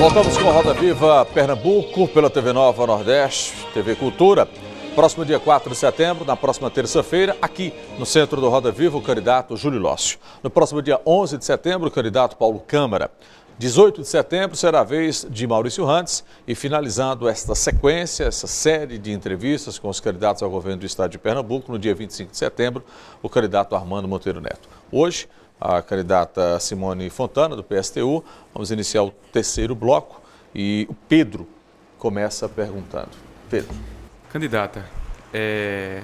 Voltamos com a Roda Viva Pernambuco, pela TV Nova Nordeste, TV Cultura. Próximo dia 4 de setembro, na próxima terça-feira, aqui no centro do Roda Viva, o candidato Júlio Lócio. No próximo dia 11 de setembro, o candidato Paulo Câmara. 18 de setembro será a vez de Maurício Rantes e finalizando esta sequência, essa série de entrevistas com os candidatos ao governo do estado de Pernambuco, no dia 25 de setembro, o candidato Armando Monteiro Neto. Hoje, a candidata Simone Fontana, do PSTU, vamos iniciar o terceiro bloco e o Pedro começa perguntando. Pedro. Candidata,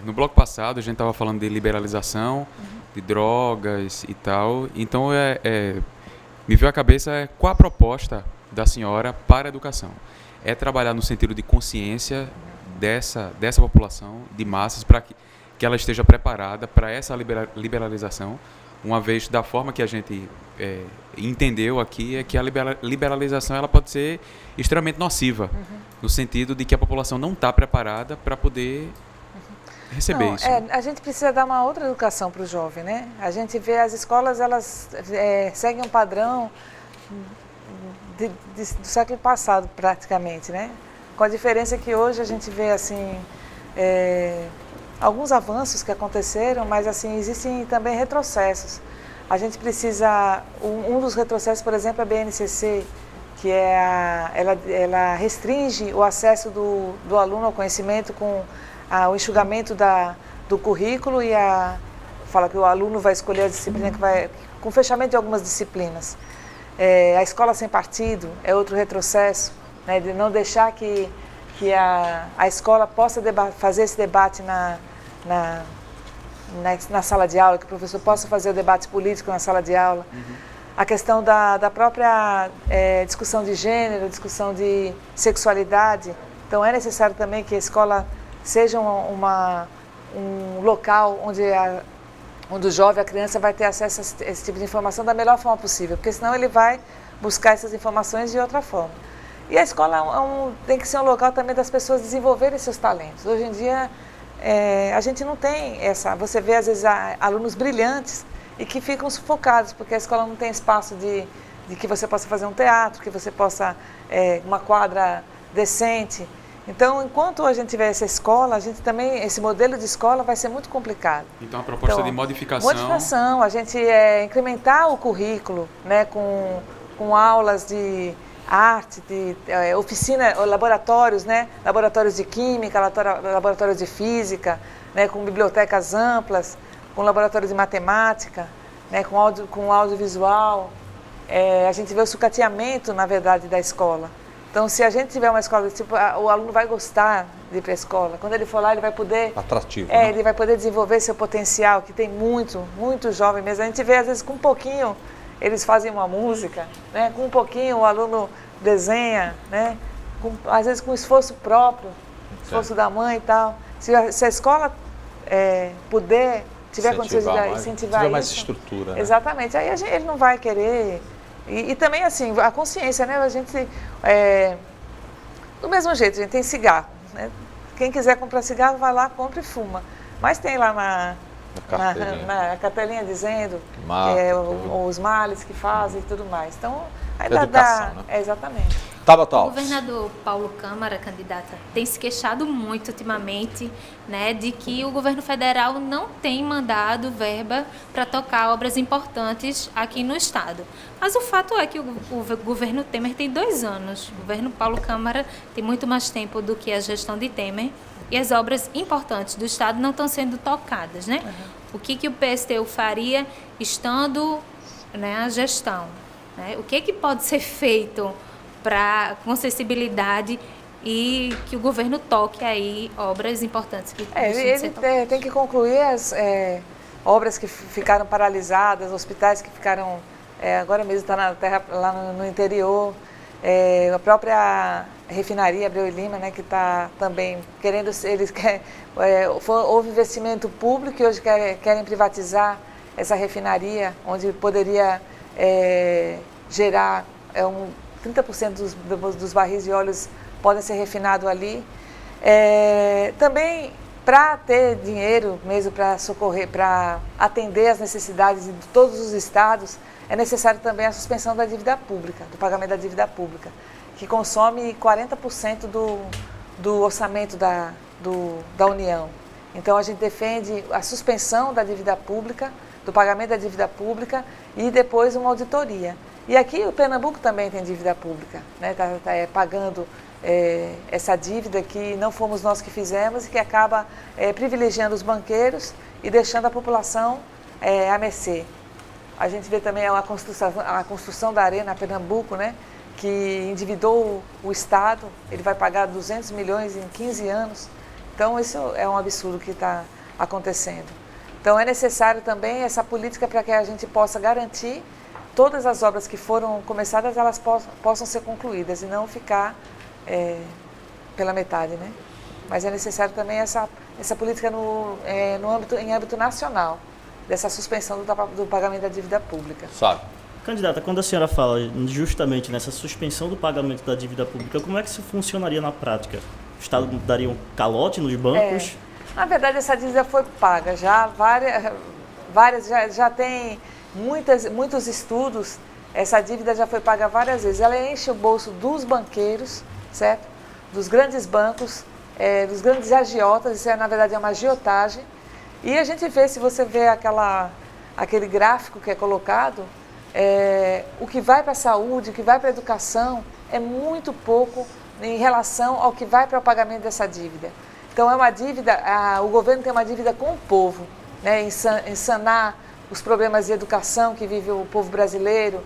no bloco passado a gente estava falando de liberalização, de drogas e tal, então me veio à cabeça qual a proposta da senhora para a educação. É trabalhar no sentido de consciência dessa população, de massas, para que ela esteja preparada para essa liberalização, uma vez da forma que a gente entendeu aqui, é que a liberalização ela pode ser extremamente nociva, no sentido de que a população não está preparada para poder receber isso. A gente precisa dar uma outra educação para o jovem, né? A gente vê as escolas, elas seguem um padrão do século passado, praticamente, né? Com a diferença que hoje a gente vê, assim, alguns avanços que aconteceram, mas, assim, existem também retrocessos. A gente precisa, um dos retrocessos, por exemplo, é a BNCC, que ela restringe o acesso do aluno ao conhecimento com o enxugamento do currículo e fala que o aluno vai escolher a disciplina com o fechamento de algumas disciplinas. A escola sem partido é outro retrocesso, né, de não deixar que a escola possa fazer esse debate na sala de aula, que o professor possa fazer o debate político na sala de aula. A questão da própria discussão de gênero, discussão de sexualidade. Então é necessário também que a escola seja um local onde o jovem, a criança vai ter acesso a esse tipo de informação da melhor forma possível, porque senão ele vai buscar essas informações de outra forma. E a escola tem que ser um local também das pessoas desenvolverem seus talentos. Hoje em dia a gente não tem você vê às vezes alunos brilhantes e que ficam sufocados, porque a escola não tem espaço de que você possa fazer um teatro, que você possa, uma quadra decente. Então, enquanto a gente tiver essa escola, esse modelo de escola vai ser muito complicado. Então, a proposta de modificação... Modificação, a gente incrementar o currículo, né, com aulas de arte, de oficina, laboratórios, né, laboratórios de química, laboratórios de física, né, com bibliotecas amplas, com laboratório de matemática, né, com audiovisual. A gente vê o sucateamento, na verdade, da escola. Então, se a gente tiver uma escola desse tipo, o aluno vai gostar de ir para a escola. Quando ele for lá, ele vai poder... Atrativo, né? Ele vai poder desenvolver seu potencial, que tem muito jovem mesmo. A gente vê, às vezes, com um pouquinho, eles fazem uma música, né? Com um pouquinho o aluno desenha, né? Às vezes com esforço próprio, esforço da mãe e tal. Se a escola puder, tiver condições de incentivar isso... mais estrutura, né? Exatamente. Aí ele não vai querer... E também, assim, a consciência, né? A gente, do mesmo jeito, a gente tem cigarro, né? Quem quiser comprar cigarro, vai lá, compra e fuma. Mas tem lá na cartelinha dizendo os males que fazem e tudo mais. Então, ainda dá... Né? Exatamente. O governador Paulo Câmara, candidata, tem se queixado muito ultimamente, né, de que o governo federal não tem mandado verba para tocar obras importantes aqui no estado. Mas o fato é que o governo Temer tem 2 anos. O governo Paulo Câmara tem muito mais tempo do que a gestão de Temer e as obras importantes do estado não estão sendo tocadas, né? O que o PSTU faria estando, né, a gestão? Né? O que pode ser feito com acessibilidade e que o governo toque aí obras importantes que ele tem que concluir as obras que ficaram paralisadas, hospitais que ficaram, agora mesmo está na terra, lá no interior, a própria refinaria Abreu e Lima, né, que está também querendo, houve investimento público e hoje querem privatizar essa refinaria, onde poderia gerar 30% dos barris de óleos podem ser refinados ali. Também, para ter dinheiro mesmo para socorrer, para atender as necessidades de todos os estados, é necessário também a suspensão da dívida pública, do pagamento da dívida pública, que consome 40% do orçamento da União. Então, a gente defende a suspensão da dívida pública, do pagamento da dívida pública e depois uma auditoria. E aqui o Pernambuco também tem dívida pública, né? Tá pagando essa dívida que não fomos nós que fizemos e que acaba privilegiando os banqueiros e deixando a população à mercê. A gente vê também a construção da Arena Pernambuco, né? Que endividou o Estado, ele vai pagar 200 milhões em 15 anos. Então, isso é um absurdo que está acontecendo. Então, é necessário também essa política para que a gente possa garantir todas as obras que foram começadas, elas possam ser concluídas e não ficar pela metade, né? Mas é necessário também essa política em âmbito nacional, dessa suspensão do pagamento da dívida pública. Sabe? Candidata, quando a senhora fala justamente nessa suspensão do pagamento da dívida pública, como é que isso funcionaria na prática? O Estado daria um calote nos bancos? Na verdade, essa dívida foi paga já, já tem muitos estudos, essa dívida já foi paga várias vezes. Ela enche o bolso dos banqueiros, certo? Dos grandes bancos, dos grandes agiotas, isso na verdade é uma agiotagem. E a gente vê, se você vê aquele gráfico que é colocado, o que vai para a saúde, o que vai para a educação, é muito pouco em relação ao que vai para o pagamento dessa dívida. Então, é uma dívida, o governo tem uma dívida com o povo, né, em sanar os problemas de educação que vive o povo brasileiro,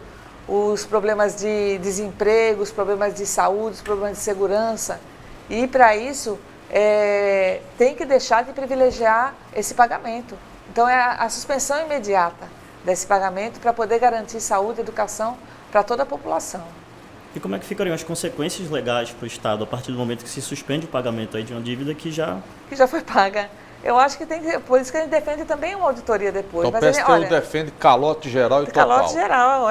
os problemas de desemprego, os problemas de saúde, os problemas de segurança. E, para isso, tem que deixar de privilegiar esse pagamento. Então, é a suspensão imediata desse pagamento para poder garantir saúde e educação para toda a população. E como é que ficariam as consequências legais para o Estado a partir do momento que se suspende o pagamento aí de uma dívida que já foi paga? Eu acho que por isso que a gente defende também uma auditoria depois. Então, o PSTU defende calote geral e total. Calote geral.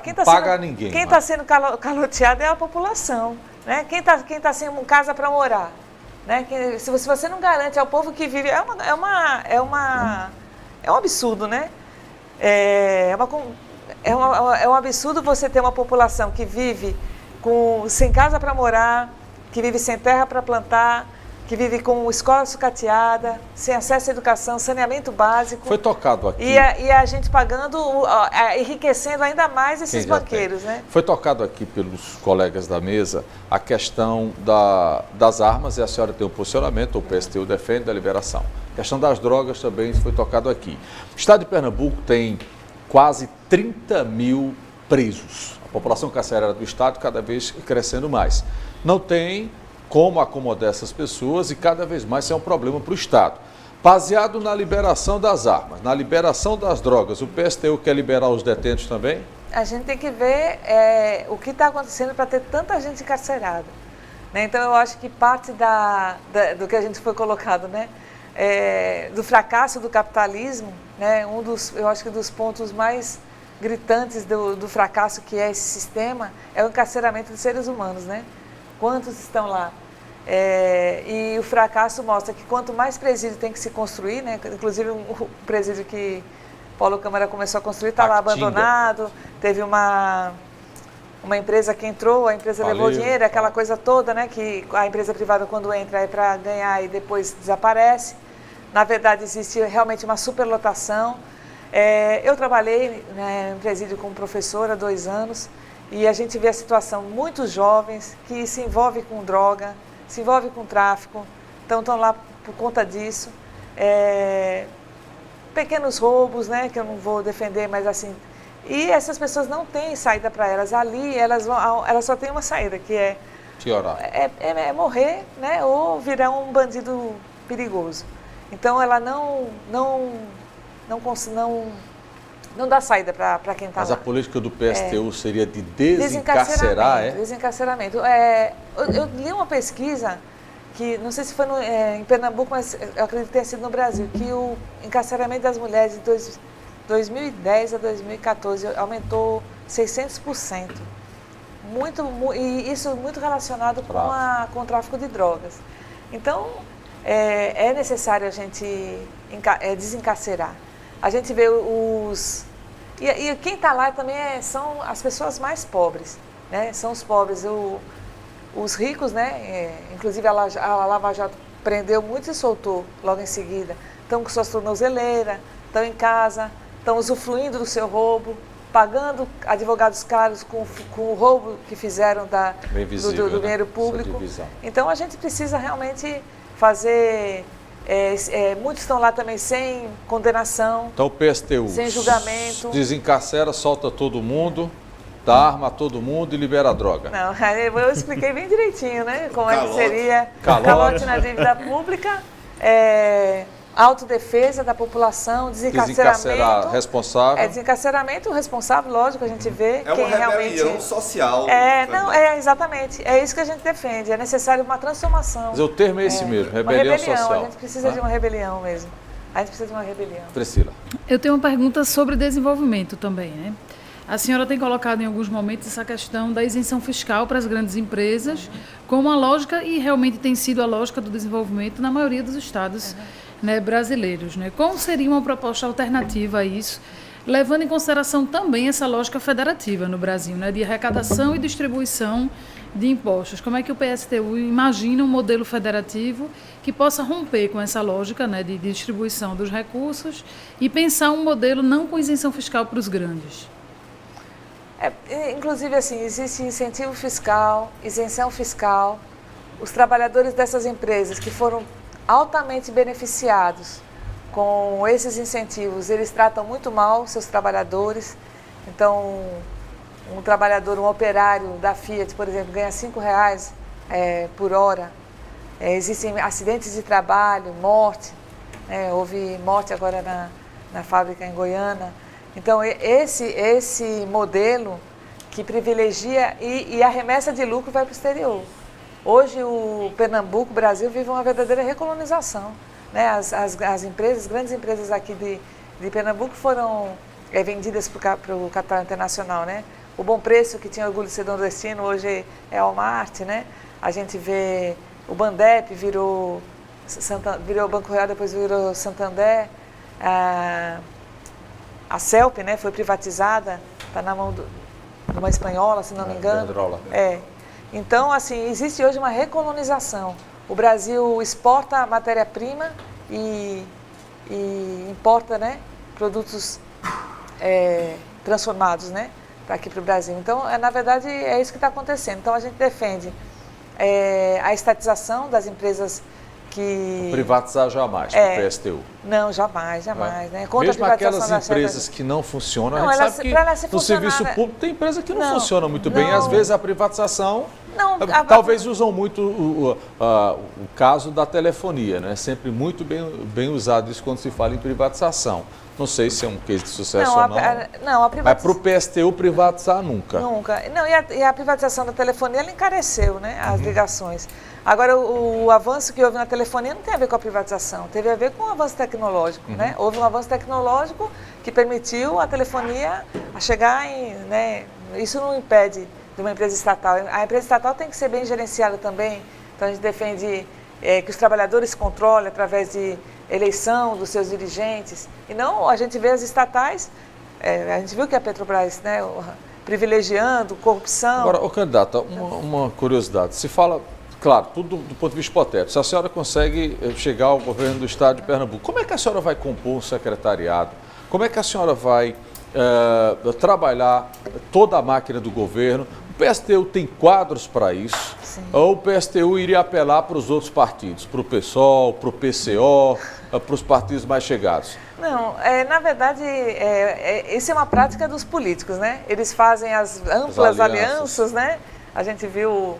Quem está sendo caloteado é a população, né? Quem tá sem casa para morar, né? Se você não garante ao povo que vive, é um absurdo, né? É um absurdo você ter uma população que vive sem casa para morar, que vive sem terra para plantar, que vive com escola sucateada, sem acesso à educação, saneamento básico. Foi tocado aqui. E a gente pagando, enriquecendo ainda mais esses banqueiros, né? Foi tocado aqui pelos colegas da mesa a questão das armas, e a senhora tem um posicionamento, o PSTU defende a liberação. A questão das drogas também foi tocado aqui. O estado de Pernambuco tem quase 30 mil presos. A população carcerária do estado cada vez crescendo mais. Não tem como acomodar essas pessoas e cada vez mais isso é um problema para o estado. Baseado na liberação das armas, na liberação das drogas, o PSTU quer liberar os detentos também? A gente tem que ver o que está acontecendo para ter tanta gente encarcerada, né? Então, eu acho que parte do que a gente foi colocado, né? Do fracasso do capitalismo, né? Eu acho que dos pontos mais gritantes do fracasso que é esse sistema é o encarceramento de seres humanos, né? Quantos estão lá? E o fracasso mostra que quanto mais presídio tem que se construir, né? Inclusive o presídio que Paulo Câmara começou a construir está lá abandonado, teve uma empresa que entrou, a empresa levou dinheiro, aquela coisa toda, né? Que a empresa privada quando entra é para ganhar e depois desaparece. Na verdade existe realmente uma superlotação. Eu trabalhei, né, em presídio como professora há 2 anos e a gente vê a situação, muitos jovens que se envolvem com droga, se envolvem com tráfico, então estão lá por conta disso. Pequenos roubos, né, que eu não vou defender, mas assim... E essas pessoas não têm saída para elas. Ali elas só têm uma saída, que é... É morrer, né, ou virar um bandido perigoso. Então ela não dá saída para quem está lá. Mas a política do PSTU seria de desencarcerar, Desencarceramento. Eu li uma pesquisa que, não sei se foi em Pernambuco, mas eu acredito que tenha sido no Brasil, que o encarceramento das mulheres de 2010 a 2014 aumentou 600%. E isso muito relacionado com o tráfico de drogas. Então, é necessário a gente desencarcerar. A gente vê e quem está lá também são as pessoas mais pobres, né? São os pobres. Os ricos, né? Inclusive a Lava Jato prendeu muitos e soltou logo em seguida. Estão com suas tornozeleiras, estão em casa, estão usufruindo do seu roubo, pagando advogados caros com o roubo que fizeram do dinheiro público. Então a gente precisa realmente fazer... muitos estão lá também sem condenação, então o PSTU sem julgamento. Desencarcera, solta todo mundo, dá arma a todo mundo e libera a droga. Não, eu expliquei bem direitinho, né? Como é que seria calote na dívida pública, autodefesa da população, desencarceramento. Responsável. Desencarceramento responsável, lógico, a gente vê quem realmente... É uma rebelião social. Exatamente. É isso que a gente defende. É necessário uma transformação. Mas o termo é esse mesmo, rebelião social. A gente precisa de uma rebelião mesmo. A gente precisa de uma rebelião. Priscila. Eu tenho uma pergunta sobre desenvolvimento também, né? A senhora tem colocado em alguns momentos essa questão da isenção fiscal para as grandes empresas como uma lógica, e realmente tem sido a lógica do desenvolvimento na maioria dos estados brasileiros, né? Qual seria uma proposta alternativa a isso, levando em consideração também essa lógica federativa no Brasil, né? De arrecadação e distribuição de impostos? Como é que o PSTU imagina um modelo federativo que possa romper com essa lógica, né, de distribuição dos recursos e pensar um modelo não com isenção fiscal para os grandes? Inclusive, assim, existe incentivo fiscal, isenção fiscal. Os trabalhadores dessas empresas que foram altamente beneficiados com esses incentivos, eles tratam muito mal seus trabalhadores. Então, um trabalhador, um operário da Fiat, por exemplo, ganha R$5 por hora. Existem acidentes de trabalho, morte. Houve morte agora na fábrica em Goiânia. Então, esse modelo que privilegia e a remessa de lucro vai para o exterior. Hoje, o Pernambuco, o Brasil, vive uma verdadeira recolonização, né? As empresas, grandes empresas aqui de Pernambuco foram vendidas para o capital internacional, né? O Bom Preço, que tinha orgulho de ser nordestino, hoje é Walmart, né? A gente vê o Bandep virou Banco Real, depois virou Santander. A Celp, né, foi privatizada, está na mão de uma espanhola, se não me engano. Então, assim, existe hoje uma recolonização. O Brasil exporta matéria-prima e importa, né, produtos transformados, né, para aqui para o Brasil. Então, na verdade, é isso que está acontecendo. Então, a gente defende a estatização das empresas que... Privatizar jamais, para o PSTU. Não, jamais, né? Contra mesmo aquelas empresas que não funcionam, a gente sabe que no serviço público tem empresa que não funciona muito bem. Às vezes a privatização, talvez usam muito o caso da telefonia, né? Sempre muito bem usado isso quando se fala em privatização. Não sei se é um case de sucesso ou não. Mas para o PSTU privatizar nunca. Nunca. Não, e a privatização da telefonia, ela encareceu, né, as ligações. Agora, o avanço que houve na telefonia não tem a ver com a privatização, teve a ver com o avanço tecnológico, né? Houve um avanço tecnológico que permitiu a telefonia a chegar em, né? Isso não impede de uma empresa estatal. A empresa estatal tem que ser bem gerenciada também. Então, a gente defende que os trabalhadores controlem através de eleição dos seus dirigentes. E não, a gente vê as estatais, a gente viu que a Petrobras, né, privilegiando corrupção. Agora, candidata, uma curiosidade. Se fala, claro, tudo do ponto de vista hipotético, se a senhora consegue chegar ao governo do estado de Pernambuco, como é que a senhora vai compor um secretariado? Como é que a senhora vai trabalhar toda a máquina do governo? O PSTU tem quadros para isso? Sim. Ou o PSTU iria apelar para os outros partidos, para o PSOL, para o PCO, para os partidos mais chegados? Não, na verdade, isso é uma prática dos políticos, né? Eles fazem as amplas alianças, né? A gente viu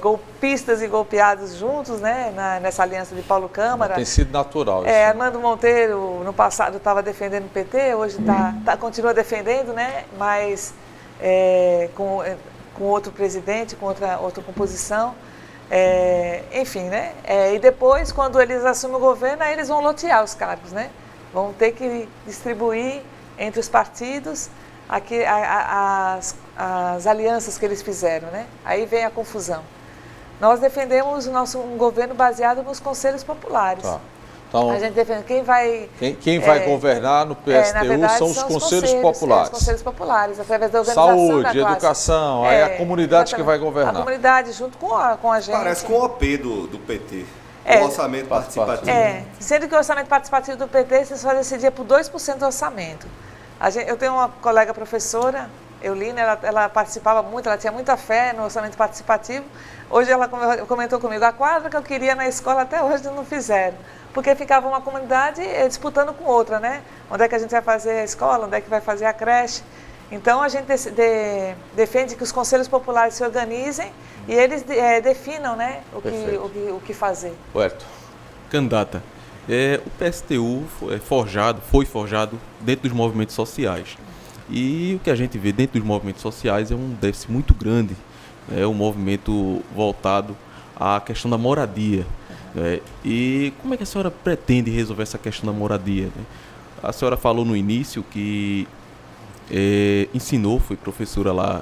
golpistas e golpeados juntos, né? Nessa aliança de Paulo Câmara. Tem sido natural isso. Armando Monteiro, no passado, estava defendendo o PT, hoje continua defendendo, né? Mas com outro presidente, com outra composição. Enfim, né? E depois, quando eles assumem o governo, aí eles vão lotear os cargos, né? Vão ter que distribuir entre os partidos as alianças que eles fizeram, né? Aí vem a confusão. Nós defendemos um governo baseado nos conselhos populares. Tá. Então, a gente defende quem vai... quem vai governar no PSTU na verdade, são os conselhos populares. Os conselhos populares, através da organização Saúde, da classe. educação, aí a comunidade que vai governar. A comunidade junto com a gente. Parece com o OP do PT, o orçamento participativo. Sendo que o orçamento participativo do PT, você só decidia por 2% do orçamento. Eu tenho uma colega professora, Eulina, ela participava muito, ela tinha muita fé no orçamento participativo. Hoje ela comentou comigo, a quadra que eu queria na escola até hoje não fizeram. Porque ficava uma comunidade disputando com outra, né? Onde é que a gente vai fazer a escola, onde é que vai fazer a creche. Então, a gente defende que os conselhos populares se organizem e eles definam, né, o que fazer. Roberto. Candidata, o PSTU foi forjado dentro dos movimentos sociais. E o que a gente vê dentro dos movimentos sociais é um déficit muito grande. É um movimento voltado à questão da moradia. E como é que a senhora pretende resolver essa questão da moradia, né? A senhora falou no início que ensinou, foi professora lá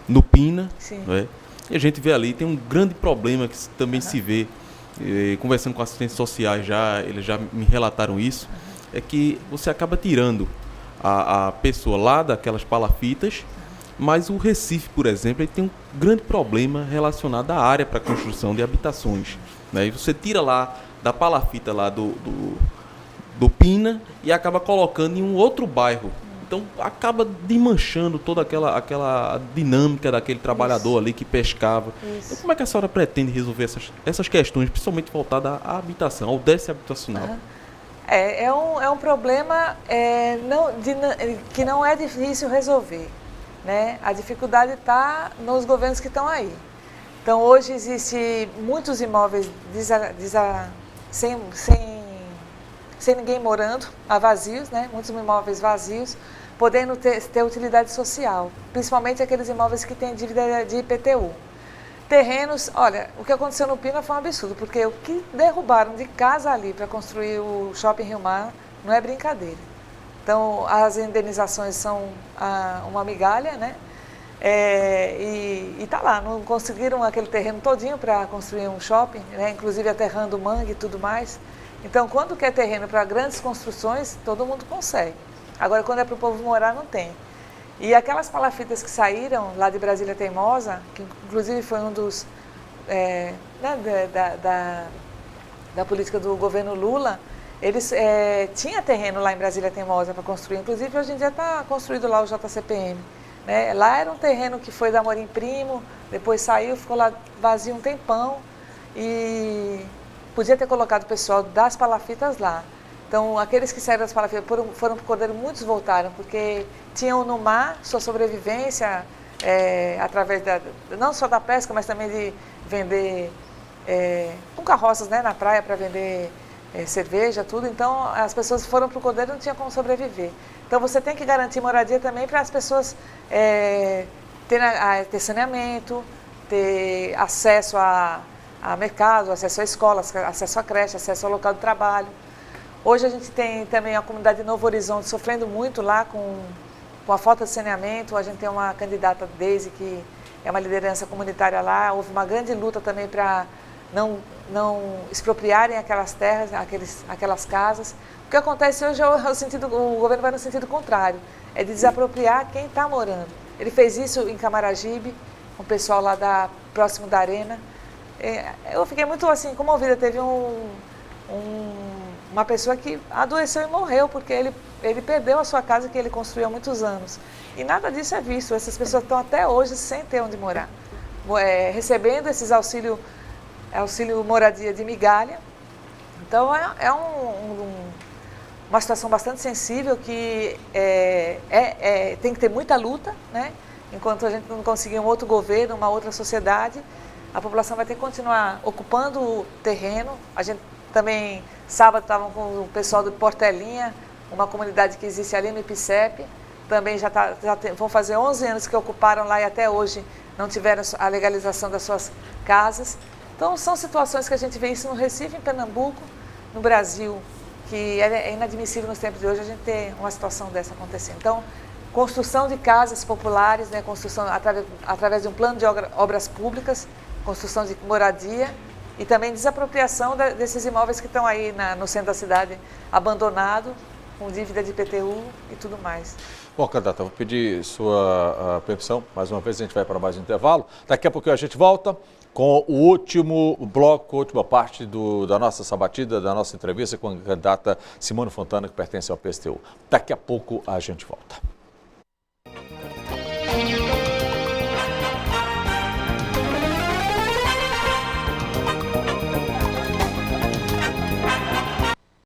no Pina, né? E a gente vê ali, tem um grande problema que também se vê, conversando com assistentes sociais eles já me relataram isso, é que você acaba tirando a pessoa lá daquelas palafitas, mas o Recife, por exemplo, ele tem um grande problema relacionado à área para construção de habitações, né? E você tira lá da palafita lá do Pina e acaba colocando em um outro bairro. Então acaba desmanchando toda aquela dinâmica daquele trabalhador ali que pescava. Então, como é que a senhora pretende resolver essas questões, principalmente voltadas à habitação, ao déficit habitacional? É um problema que não é difícil resolver, né? A dificuldade está nos governos que estão aí. Então, hoje existem muitos imóveis sem ninguém morando, vazios, né? Muitos imóveis vazios, podendo ter utilidade social, principalmente aqueles imóveis que têm dívida de IPTU. Terrenos, olha, o que aconteceu no Pina foi um absurdo, porque o que derrubaram de casa ali para construir o Shopping Rio Mar não é brincadeira. Então, as indenizações são uma migalha, né? E está lá, não conseguiram aquele terreno todinho para construir um shopping, né? Inclusive aterrando mangue e tudo mais. Então, quando quer terreno para grandes construções, todo mundo consegue. Agora, quando é para o povo morar, não tem. E aquelas palafitas que saíram lá de Brasília Teimosa, que inclusive foi um dos da política do governo Lula, eles tinham terreno lá em Brasília Teimosa para construir. Inclusive, hoje em dia está construído lá o JCPM. Né? Lá era um terreno que foi da Amorim Primo, depois saiu, ficou lá vazio um tempão e podia ter colocado o pessoal das palafitas lá. Então, aqueles que saíram das palafitas foram para o Cordeiro, muitos voltaram, porque tinham no mar sua sobrevivência através não só da pesca, mas também de vender com carroças, né, na praia para vender cerveja, tudo. Então, as pessoas foram para o Cordeiro e não tinham como sobreviver. Então, você tem que garantir moradia também para as pessoas ter saneamento, ter acesso a mercado, acesso a escolas, acesso a creche, acesso ao local de trabalho. Hoje a gente tem também a comunidade de Novo Horizonte sofrendo muito lá com a falta de saneamento. A gente tem uma candidata, Deise, que é uma liderança comunitária lá. Houve uma grande luta também para não expropriarem aquelas terras, aquelas casas. O que acontece hoje o governo vai no sentido contrário, é de desapropriar quem está morando. Ele fez isso em Camaragibe, com o pessoal lá próximo da Arena. Eu fiquei muito assim comovida. Teve uma pessoa que adoeceu e morreu porque ele perdeu a sua casa que ele construiu há muitos anos. E nada disso é visto. Essas pessoas estão até hoje sem ter onde morar, recebendo esses auxílio moradia de migalha. Então uma situação bastante sensível que tem que ter muita luta, né? Enquanto a gente não conseguir um outro governo, uma outra sociedade, a população vai ter que continuar ocupando o terreno. A gente também, sábado, estavam com o pessoal do Portelinha, uma comunidade que existe ali no IPCEP. Também vão fazer 11 anos que ocuparam lá e até hoje não tiveram a legalização das suas casas. Então, são situações que a gente vê isso no Recife, em Pernambuco, no Brasil, que é inadmissível nos tempos de hoje a gente ter uma situação dessa acontecendo. Então, construção de casas populares, né, construção através de um plano de obras públicas, construção de moradia E também desapropriação desses imóveis que estão aí no centro da cidade, abandonado, com dívida de IPTU e tudo mais. Bom, candidata, vou pedir sua permissão. Mais uma vez a gente vai para mais um intervalo. Daqui a pouquinho a gente volta com o último bloco, a última parte da nossa sabatina, da nossa entrevista com a candidata Simone Fontana, que pertence ao PSTU. Daqui a pouco a gente volta.